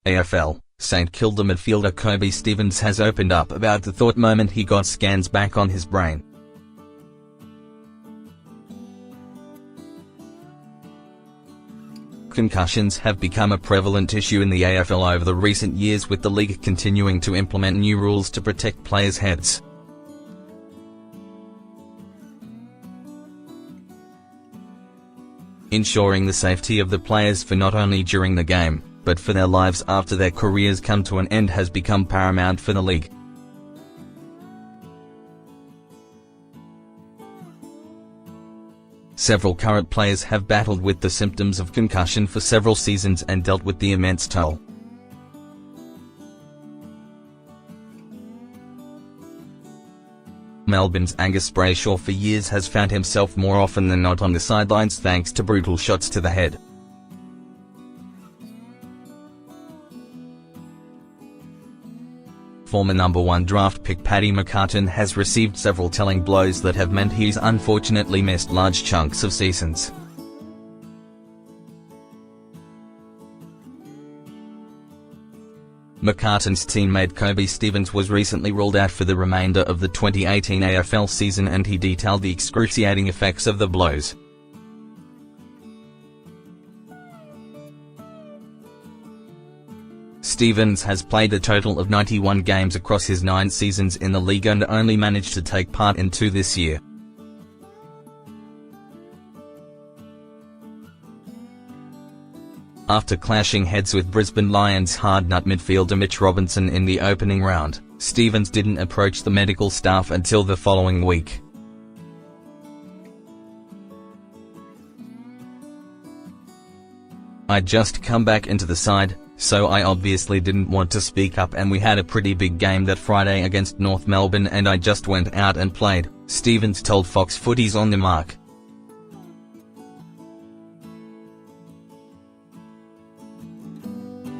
AFL, St Kilda midfielder Koby Stevens has opened up about the thought moment he got scans back on his brain. Concussions have become a prevalent issue in the AFL over the recent years, with the league continuing to implement new rules to protect players' heads. Ensuring the safety of the players for not only during the game, but for their lives after their careers come to an end has become paramount for the league. Several current players have battled with the symptoms of concussion for several seasons and dealt with the immense toll. Melbourne's Angus Brayshaw for years has found himself more often than not on the sidelines thanks to brutal shots to the head. Former number 1 draft pick Paddy McCartan has received several telling blows that have meant he's unfortunately missed large chunks of seasons. McCartan's teammate Koby Stevens was recently ruled out for the remainder of the 2018 AFL season, and he detailed the excruciating effects of the blows. Stevens has played a total of 91 games across his 9 seasons in the league and only managed to take part in 2 this year. After clashing heads with Brisbane Lions hard-nut midfielder Mitch Robinson in the opening round, Stevens didn't approach the medical staff until the following week. "I'd just come back into the side, so I obviously didn't want to speak up, and we had a pretty big game that Friday against North Melbourne and I just went out and played," Stevens told Fox Footy's On The Mark.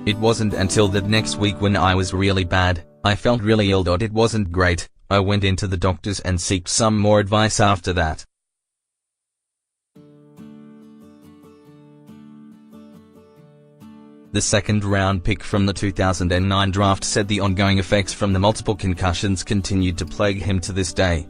"It wasn't until that next week when I was really bad, I felt really ill. It wasn't great. I went into the doctors and sought some more advice after that." The second-round pick from the 2009 draft said the ongoing effects from the multiple concussions continued to plague him to this day.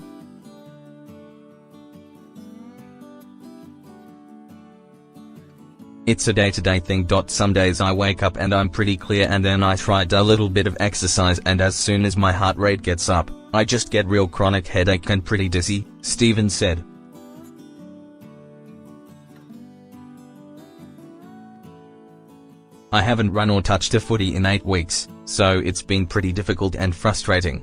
"It's a day-to-day thing. Some days I wake up and I'm pretty clear, and then I tried a little bit of exercise, and as soon as my heart rate gets up, I just get real chronic headache and pretty dizzy," Stevens said. "I haven't run or touched a footy in 8 weeks, so it's been pretty difficult and frustrating."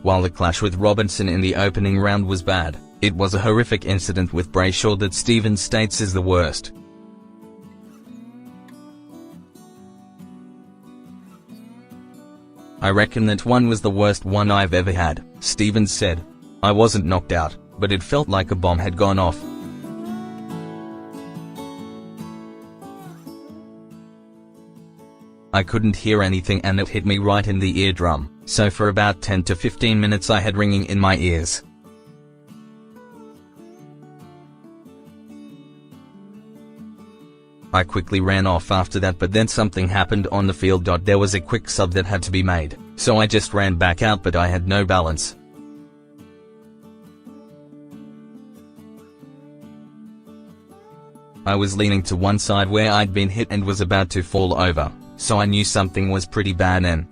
While the clash with Robinson in the opening round was bad, it was a horrific incident with Brayshaw that Stevens states is the worst. "I reckon that one was the worst one I've ever had," Stevens said. "I wasn't knocked out, but it felt like a bomb had gone off. I couldn't hear anything and it hit me right in the eardrum, so for about 10 to 15 minutes I had ringing in my ears. I quickly ran off after that, but then something happened on the field. There was a quick sub that had to be made, so I just ran back out, but I had no balance. I was leaning to one side where I'd been hit and was about to fall over, so I knew something was pretty bad then.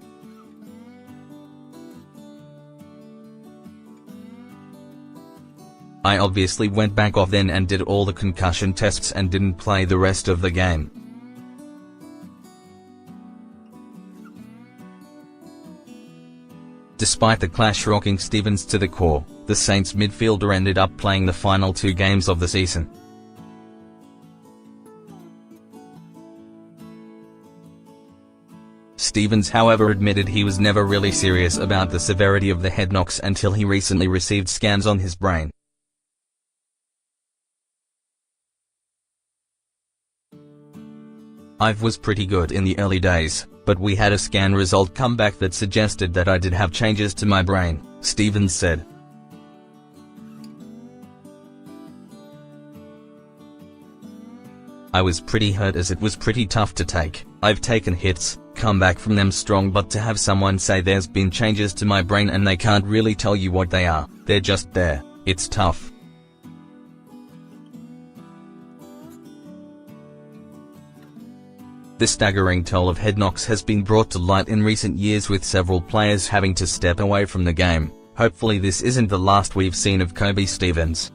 I obviously went back off then and did all the concussion tests and didn't play the rest of the game." Despite the clash rocking Stevens to the core, the Saints midfielder ended up playing the final 2 games of the season. Stevens, however, admitted he was never really serious about the severity of the head knocks until he recently received scans on his brain. "I was pretty good in the early days, but we had a scan result come back that suggested that I did have changes to my brain," Stevens said. I was pretty hurt as it was pretty tough to take. I've taken hits, come back from them strong, but to have someone say there's been changes to my brain and they can't really tell you what they are, they're just there, it's tough. The staggering toll of head knocks has been brought to light in recent years, with several players having to step away from the game. Hopefully this isn't the last we've seen of Koby Stevens.